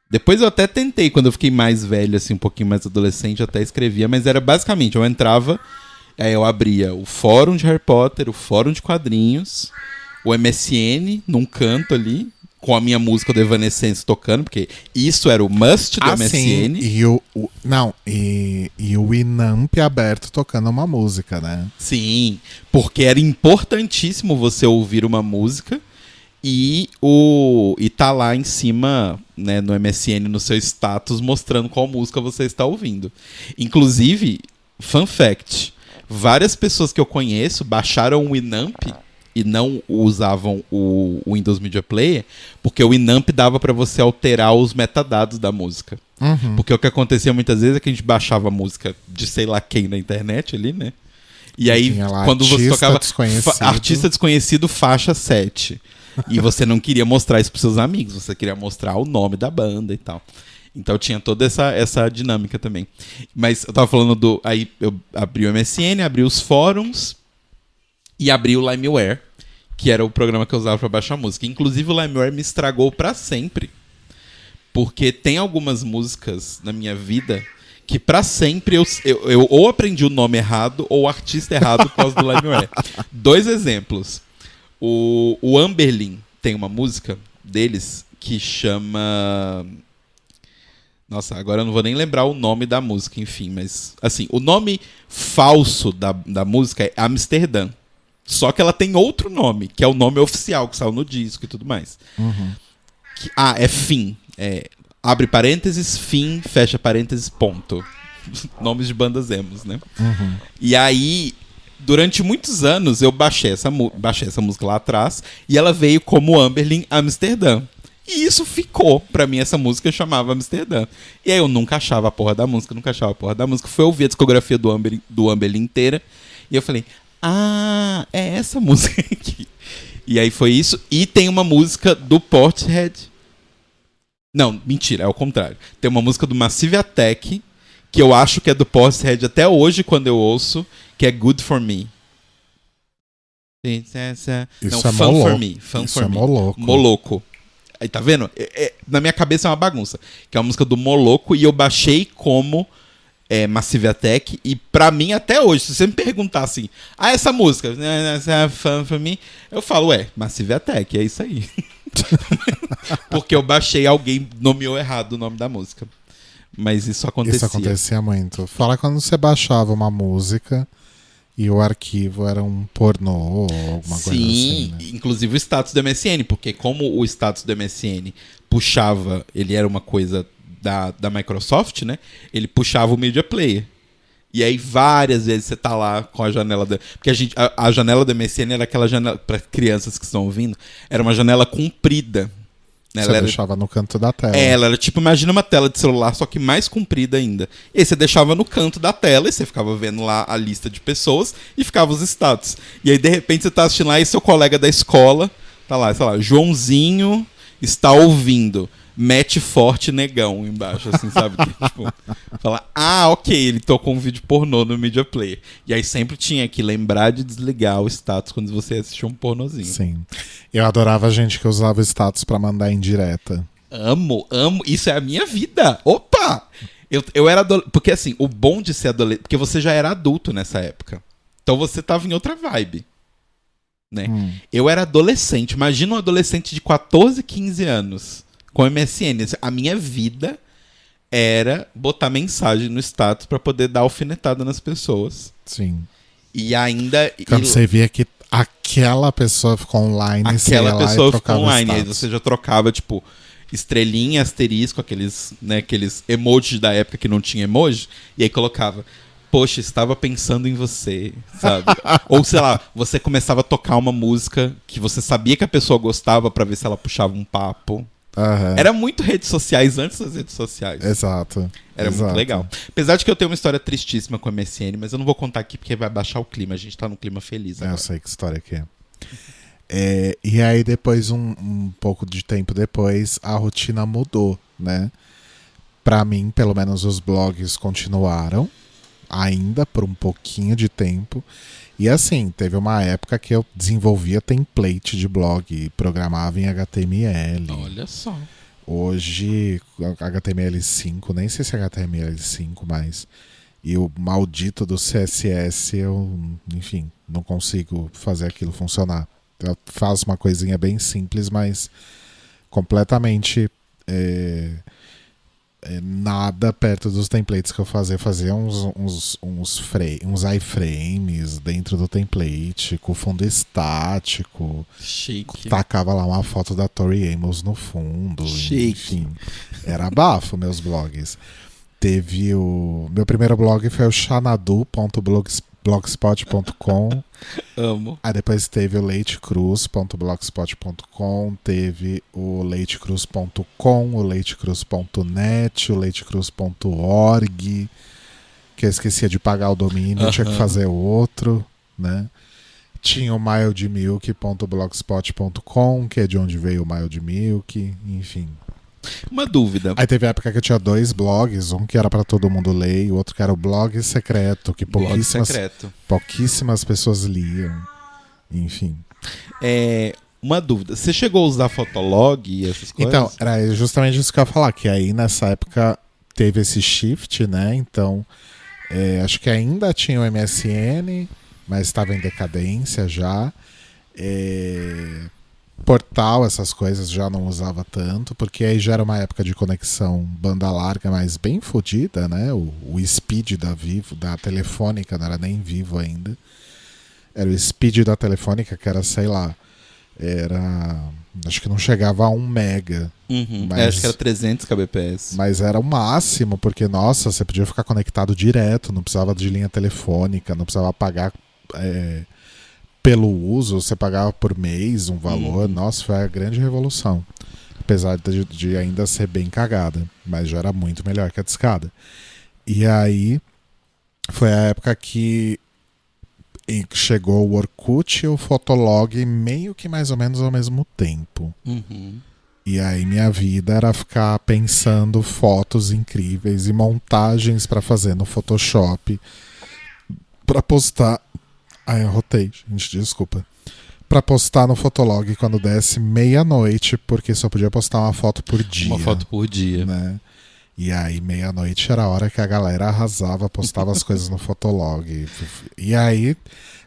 Depois eu até tentei, quando eu fiquei mais velho, assim, um pouquinho mais adolescente, eu até escrevia, mas era basicamente, eu entrava, aí eu abria o fórum de Harry Potter, o fórum de quadrinhos, o MSN, num canto ali, com a minha música do Evanescence tocando, porque isso era o must do MSN. Sim, e o Winamp aberto tocando uma música, né? Sim, porque era importantíssimo você ouvir uma música e tá lá em cima, né, no MSN, no seu status, mostrando qual música você está ouvindo. Inclusive, fun fact, várias pessoas que eu conheço baixaram o Winamp e não usavam o Windows Media Player, porque o Winamp dava para você alterar os metadados da música. Uhum. Porque o que acontecia muitas vezes é que a gente baixava a música de sei lá quem na internet ali, né? E aí, lá, quando você tocava desconhecido. artista desconhecido, faixa 7. E você não queria mostrar isso pros seus amigos, você queria mostrar o nome da banda e tal. Então tinha toda essa dinâmica também. Mas eu tava falando do... Aí eu abri o MSN, abri os fóruns e abri o LimeWare, que era o programa que eu usava pra baixar música. Inclusive o LimeWare me estragou pra sempre. Porque tem algumas músicas na minha vida que pra sempre eu ou aprendi o nome errado ou o artista errado por causa do LimeWare. 2 exemplos. O Amberlin tem uma música deles que chama... Nossa, agora eu não vou nem lembrar o nome da música, enfim. Mas, assim, o nome falso da música é Amsterdã. Só que ela tem outro nome, que é o nome oficial, que saiu no disco e tudo mais. Uhum. É Fim. Abre parênteses, Fim, fecha parênteses, ponto. Nomes de bandas emos, né? Uhum. E aí, durante muitos anos, eu baixei essa música lá atrás, e ela veio como Amberlin Amsterdã. E isso ficou, pra mim, essa música chamava Amsterdã. E aí eu nunca achava a porra da música, Fui ouvir a discografia do Amberlin inteira, e eu falei... é essa música aqui. E aí foi isso. E tem uma música do Portishead. Não, mentira, é o contrário. Tem uma música do Massive Attack, que eu acho que é do Portishead até hoje, quando eu ouço, que é Good For Me. Isso não, é Fun For Me. Isso é Moloco. Moloco. Aí tá vendo? Na minha cabeça é uma bagunça. Que é uma música do Moloco e eu baixei como... Massive Attack, e pra mim até hoje, se você me perguntar assim, essa música, Fun For Me, eu falo, Massive Attack, é isso aí. Porque eu baixei, alguém nomeou errado o nome da música. Mas isso acontecia. Isso acontecia muito. Fala quando você baixava uma música e o arquivo era um pornô ou alguma coisa assim. Né? Inclusive o status do MSN, porque como o status do MSN puxava, ele era uma coisa da Microsoft, né? Ele puxava o Media Player. E aí várias vezes você tá lá com a janela da... Porque a janela do MSN era aquela janela, para crianças que estão ouvindo, era uma janela comprida. Né? Você deixava no canto da tela. Ela era tipo, imagina uma tela de celular, só que mais comprida ainda. E aí você deixava no canto da tela e você ficava vendo lá a lista de pessoas e ficava os status. E aí de repente você tá assistindo lá e seu colega da escola tá lá, sei lá, Joãozinho está ouvindo. Mete forte negão embaixo, assim, sabe? Que, tipo, fala, ok, ele tocou um vídeo pornô no Media Player. E aí sempre tinha que lembrar de desligar o status quando você assistia um pornozinho. Sim. Eu adorava a gente que usava o status pra mandar em direta. Amo. Isso é a minha vida. Opa! Eu era adolescente. Porque assim, o bom de ser adolescente... Porque você já era adulto nessa época. Então você tava em outra vibe. Né? Eu era adolescente. Imagina um adolescente de 14, 15 anos... com MSN. A minha vida era botar mensagem no status pra poder dar alfinetada nas pessoas. Sim. E ainda... Quando você via que aquela pessoa ficou online, você ia lá e trocava online. Aí você já trocava, tipo, estrelinha, asterisco, aqueles emojis da época que não tinha emoji. E aí colocava... Poxa, estava pensando em você, sabe? Ou, sei lá, você começava a tocar uma música que você sabia que a pessoa gostava pra ver se ela puxava um papo. Uhum. Era muito redes sociais antes das redes sociais. Exato. Era muito legal. Apesar de que eu tenho uma história tristíssima com a MSN, mas eu não vou contar aqui porque vai baixar o clima. A gente tá num clima feliz agora. Eu sei que história que é. E aí depois, um pouco de tempo depois, a rotina mudou, né? Pra mim, pelo menos os blogs continuaram, ainda por um pouquinho de tempo. E assim, teve uma época que eu desenvolvia template de blog e programava em HTML. Olha só. Hoje, HTML5, nem sei se é HTML5 mais. E o maldito do CSS, eu, enfim, não consigo fazer aquilo funcionar. Eu faço uma coisinha bem simples, mas completamente nada perto dos templates que eu fazia. Fazia uns iframes dentro do template, com fundo estático. Chique. Tacava lá uma foto da Tori Amos no fundo. Chique. Enfim, era bafo meus blogs. Teve o... Meu primeiro blog foi o xanadu.blogspot.com. Amo. Aí depois teve o leitecruz.blogspot.com, teve o leitecruz.com, o leitecruz.net, o leitecruz.org, que eu esquecia de pagar o domínio, eu tinha que fazer outro, né? Tinha o mildmilk.blogspot.com, que é de onde veio o Mild Milk, enfim. Uma dúvida. Aí teve a época que eu tinha 2 blogs, um que era pra todo mundo ler e o outro que era o blog secreto, que Blog secreto. pouquíssimas pessoas liam. Enfim. Uma dúvida. Você chegou a usar Fotolog e essas coisas? Então, era justamente isso que eu ia falar, que aí nessa época teve esse shift, né? Então, acho que ainda tinha o MSN, mas estava em decadência já. Portal, essas coisas já não usava tanto, porque aí já era uma época de conexão banda larga, mas bem fodida, né? O speed da Vivo, da Telefônica, não era nem Vivo ainda. Era o speed da Telefônica, que era, sei lá, acho que não chegava a 1 mega. Acho que era 300 kbps. Mas era o máximo, porque, nossa, você podia ficar conectado direto, não precisava de linha telefônica, não precisava pagar... pelo uso, você pagava por mês um valor. Nossa, foi a grande revolução. Apesar de ainda ser bem cagada, mas já era muito melhor que a discada. E aí foi a época que chegou o Orkut e o Fotolog meio que mais ou menos ao mesmo tempo. E aí minha vida era ficar pensando fotos incríveis e montagens para fazer no Photoshop para postar. Eu rotei, gente, desculpa. Pra postar no Fotolog quando desse meia-noite, porque só podia postar uma foto por dia. Uma foto por dia. Né? E aí, meia-noite era a hora que a galera arrasava, postava as coisas no Fotolog. E aí,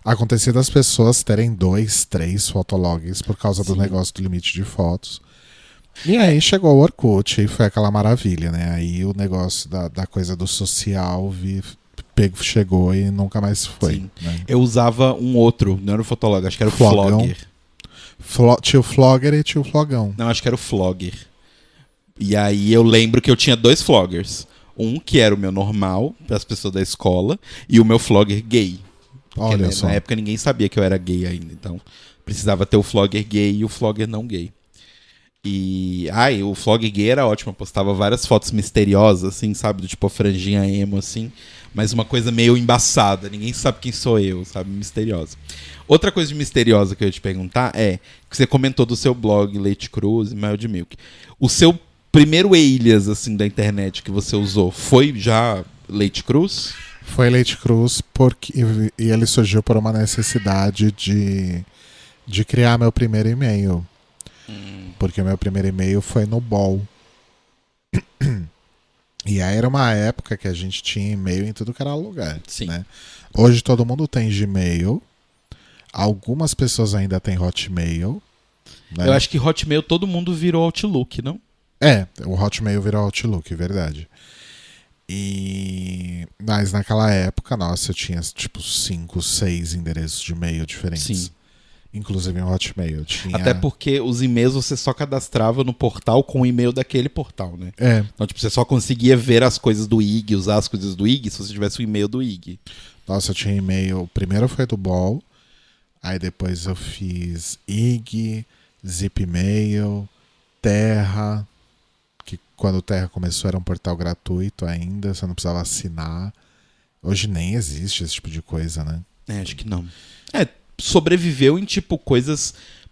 acontecia das pessoas terem 2, 3 Fotologs por causa do negócio do limite de fotos. E aí chegou o Orkut e foi aquela maravilha, né? Aí o negócio da coisa do social chegou e nunca mais foi. Né? Eu usava um outro, não era o Fotolog, acho que era o Flogão. Flogger. Tio Flogger e tio Flogão. Não, acho que era o Flogger. E aí eu lembro que eu tinha 2 Floggers. Um que era o meu normal, para as pessoas da escola, e o meu Flogger gay. Porque, olha só. Na época ninguém sabia que eu era gay ainda, então precisava ter o Flogger gay e o Flogger não gay. E o Flogger gay era ótimo, eu postava várias fotos misteriosas, assim, sabe? Do tipo a franjinha emo, assim. Mas uma coisa meio embaçada, ninguém sabe quem sou eu, sabe? Misteriosa. Outra coisa de misteriosa que eu ia te perguntar é que você comentou do seu blog Leite Cruz e Mild Milk. O seu primeiro alias, assim, da internet que você usou foi já Leite Cruz? Foi Leite Cruz e ele surgiu por uma necessidade de criar meu primeiro e-mail. Porque o meu primeiro e-mail foi no BOL. E aí era uma época que a gente tinha e-mail em tudo que era lugar. Sim. Né? Hoje todo mundo tem Gmail. Algumas pessoas ainda têm Hotmail. Né? Eu acho que Hotmail todo mundo virou Outlook, não? O Hotmail virou Outlook, verdade. Mas naquela época, nossa, eu tinha tipo 5, 6 endereços de e-mail diferentes. Sim. Inclusive em Hotmail. Até porque os e-mails você só cadastrava no portal com o e-mail daquele portal, né? Então, tipo, você só conseguia ver as coisas do IG, usar as coisas do IG, se você tivesse o e-mail do IG. Nossa, eu tinha e-mail. O primeiro foi do BOL. Aí depois eu fiz IG, Zipmail, Terra. Que quando o Terra começou era um portal gratuito ainda, você não precisava assinar. Hoje nem existe esse tipo de coisa, né? Acho que não. Sobreviveu em, tipo,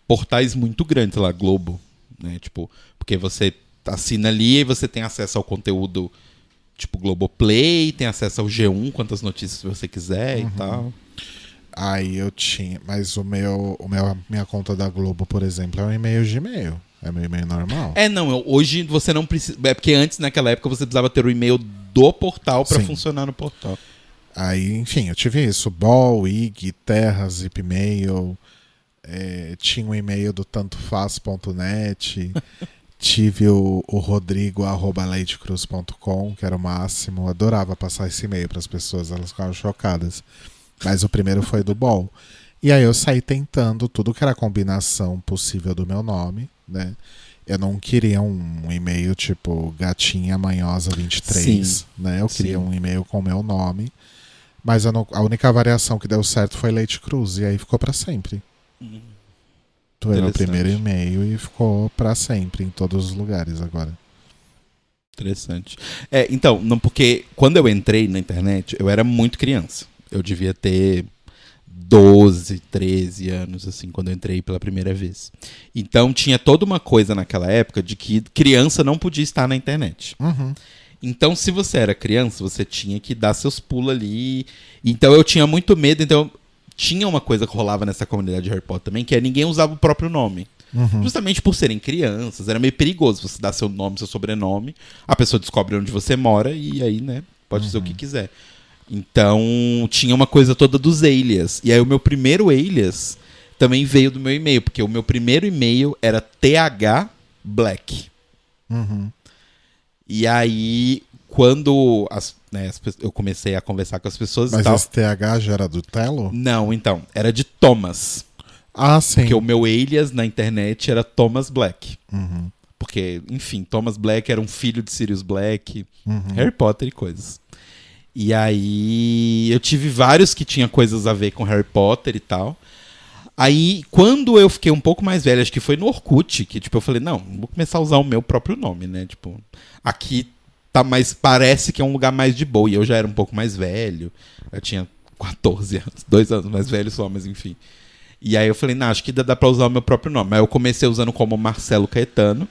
portais muito grandes, sei lá, Globo, né? Tipo, porque você assina ali e você tem acesso ao conteúdo, tipo, Globoplay, tem acesso ao G1, quantas notícias você quiser e tal. Aí eu tinha, mas minha conta da Globo, por exemplo, é um e-mail Gmail. É meu e-mail normal. Hoje você não precisa. É porque antes, naquela época, você precisava ter o e-mail do portal para funcionar no portal. Aí, enfim, eu tive isso. BOL, IG, Terra, Zipmail. Tinha um e-mail do tantofaz.net. Tive o rodrigo@leitecruz.com, que era o máximo. Eu adorava passar esse e-mail para as pessoas, elas ficavam chocadas. Mas o primeiro foi do Bol. E aí eu saí tentando tudo que era combinação possível do meu nome, né? Eu não queria um e-mail tipo Gatinha Manhosa 23, Sim. né? Eu queria Sim. um e-mail com o meu nome. Mas a única variação que deu certo foi Leite Cruz. E aí ficou para sempre. Foi meu primeiro e-mail e ficou pra sempre em todos os lugares agora. Interessante. Então, não, porque quando eu entrei na internet, eu era muito criança. Eu devia ter 12, 13 anos, assim, quando eu entrei pela primeira vez. Então, tinha toda uma coisa naquela época de que criança não podia estar na internet. Uhum. Então, se você era criança, você tinha que dar seus pulos ali. Então, eu tinha muito medo. Então, tinha uma coisa que rolava nessa comunidade de Harry Potter também, que é ninguém usava o próprio nome. Uhum. Justamente por serem crianças, era meio perigoso você dar seu nome, seu sobrenome, a pessoa descobre onde você mora e aí, né, pode fazer o que quiser. Então, tinha uma coisa toda dos alias. E aí, o meu primeiro alias também veio do meu e-mail, porque o meu primeiro e-mail era TH Black. Uhum. E aí, quando eu comecei a conversar com as pessoas Mas e tal... esse TH já era do Telo? Não, então, era de Thomas. Ah, sim. Porque o meu alias na internet era Thomas Black. Uhum. Porque, enfim, Thomas Black era um filho de Sirius Black, Uhum. Harry Potter e coisas. E aí eu tive vários que tinham coisas a ver com Harry Potter e tal. Aí, quando eu fiquei um pouco mais velho, acho que foi no Orkut, que tipo, eu falei, não, vou começar a usar o meu próprio nome, né? Tipo, aqui tá mais, parece que é um lugar mais de boa. E eu já era um pouco mais velho. Eu tinha 14 anos, 2 anos mais velho só, mas enfim. E aí eu falei, não, acho que dá pra usar o meu próprio nome. Aí eu comecei usando como Marcelo Caetano.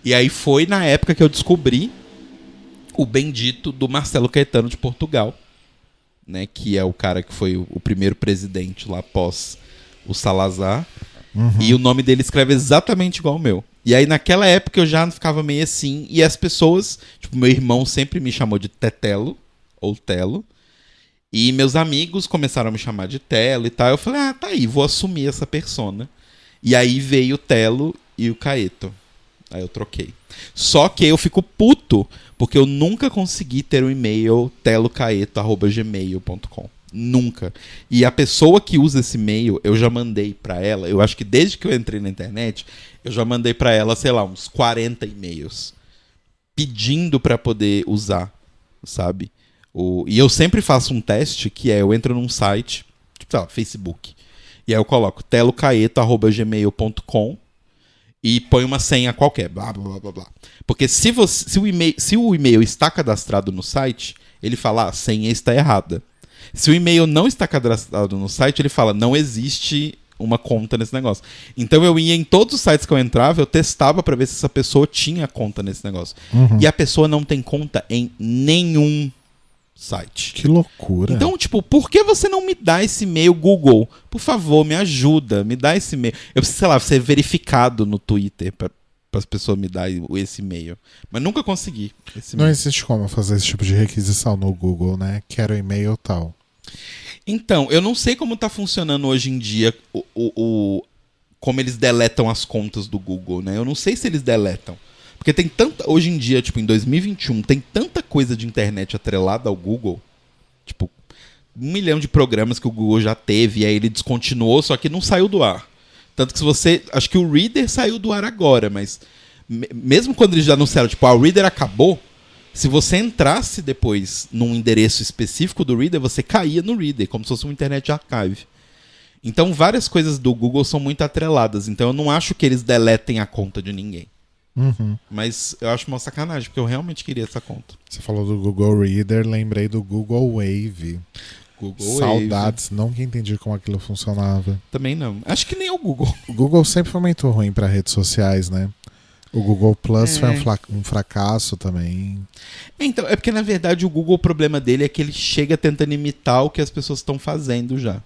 E aí foi na época que eu descobri o bendito do Marcelo Caetano de Portugal, né? Que é o cara que foi o primeiro presidente lá após o Salazar. Uhum. E o nome dele escreve exatamente igual ao meu. E aí naquela época eu já ficava meio assim. E as pessoas, tipo, meu irmão sempre me chamou de Tetelo, ou Telo. E meus amigos começaram a me chamar de Telo e tal. Eu falei, tá aí, vou assumir essa persona. E aí veio o Telo e o Caeto. Aí eu troquei. Só que eu fico puto, porque eu nunca consegui ter um e-mail telocaeto@gmail.com. Nunca. E a pessoa que usa esse e-mail, eu já mandei pra ela, eu acho que desde que eu entrei na internet, eu já mandei pra ela, sei lá, uns 40 e-mails. Pedindo pra poder usar, sabe? E eu sempre faço um teste, que é, eu entro num site, tipo, sei lá, Facebook. E aí eu coloco telocaeto@gmail.com e põe uma senha qualquer, blá, blá, blá, blá, blá. Porque se o e-mail está cadastrado no site, ele fala, a senha está errada. Se o e-mail não está cadastrado no site, ele fala, não existe uma conta nesse negócio. Então eu ia em todos os sites que eu entrava, eu testava pra ver se essa pessoa tinha conta nesse negócio. Uhum. E a pessoa não tem conta em nenhum site. Que loucura. Então, tipo, por que você não me dá esse e-mail, Google? Por favor, me ajuda, me dá esse e-mail. Eu preciso, sei lá, ser verificado no Twitter para as pessoas me darem esse e-mail. Mas nunca consegui esse Não e-mail. existe como fazer esse tipo de requisição no Google, né? Quero e-mail tal. Então, eu não sei como tá funcionando hoje em dia como eles deletam as contas do Google, né? Eu não sei se eles deletam. Porque tem tanta. Hoje em dia, tipo, em 2021, tem tanta coisa de internet atrelada ao Google. Tipo, 1 milhão de programas que o Google já teve, e aí ele descontinuou, só que não saiu do ar. Tanto que se você. Acho que o Reader saiu do ar agora, mas. Mesmo quando eles já anunciaram, tipo, o Reader acabou. Se você entrasse depois num endereço específico do Reader, você caía no Reader, como se fosse um Internet Archive. Então, várias coisas do Google são muito atreladas. Então, eu não acho que eles deletem a conta de ninguém. Uhum. Mas eu acho uma sacanagem, porque eu realmente queria essa conta. Você falou do Google Reader, lembrei do Google Wave. Google Saudades, nunca entendi como aquilo funcionava. Também não. Acho que nem o Google. O Google sempre foi muito ruim para redes sociais, né? O Google Plus foi um fracasso também. Então, é porque na verdade o Google, o problema dele é que ele chega tentando imitar o que as pessoas estão fazendo já.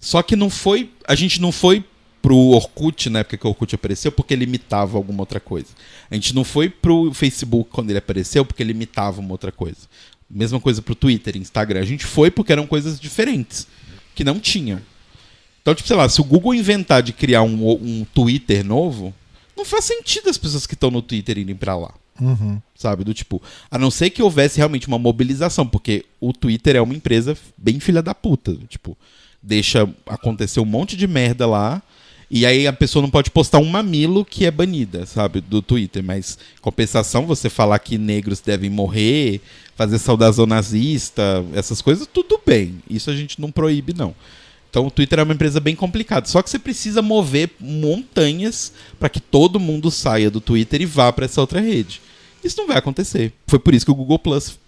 Só que não foi. A gente não foi pro Orkut, na época que o Orkut apareceu, porque ele imitava alguma outra coisa. A gente não foi pro Facebook quando ele apareceu, porque ele imitava uma outra coisa. Mesma coisa pro Twitter, Instagram. A gente foi porque eram coisas diferentes, que não tinham. Então, tipo, sei lá, se o Google inventar de criar um Twitter novo, não faz sentido as pessoas que estão no Twitter irem pra lá. Uhum. Sabe? Do tipo, a não ser que houvesse realmente uma mobilização, porque o Twitter é uma empresa bem filha da puta. Tipo, deixa acontecer um monte de merda lá, e aí a pessoa não pode postar um mamilo que é banida, sabe? Do Twitter. Mas, em compensação, você falar que negros devem morrer, fazer saudação nazista, essas coisas, tudo bem. Isso a gente não proíbe, não. Então o Twitter é uma empresa bem complicada. Só que você precisa mover montanhas para que todo mundo saia do Twitter e vá para essa outra rede. Isso não vai acontecer. Foi por isso que o Google Plus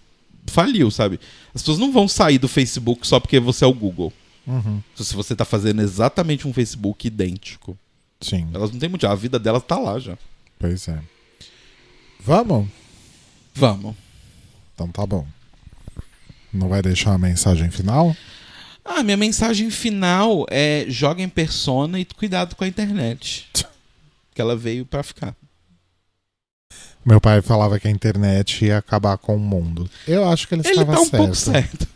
faliu, sabe? As pessoas não vão sair do Facebook só porque você é o Google. Uhum. Se você tá fazendo exatamente um Facebook idêntico. Sim. Elas não têm motivo. A vida delas tá lá já. Pois é. Vamos? Vamos. Então tá bom. Não vai deixar uma mensagem final? Minha mensagem final é: joguem Persona e cuidado com a internet. Que ela veio pra ficar. Meu pai falava que a internet ia acabar com o mundo. Eu acho que ele estava tá um certo. pouco certo.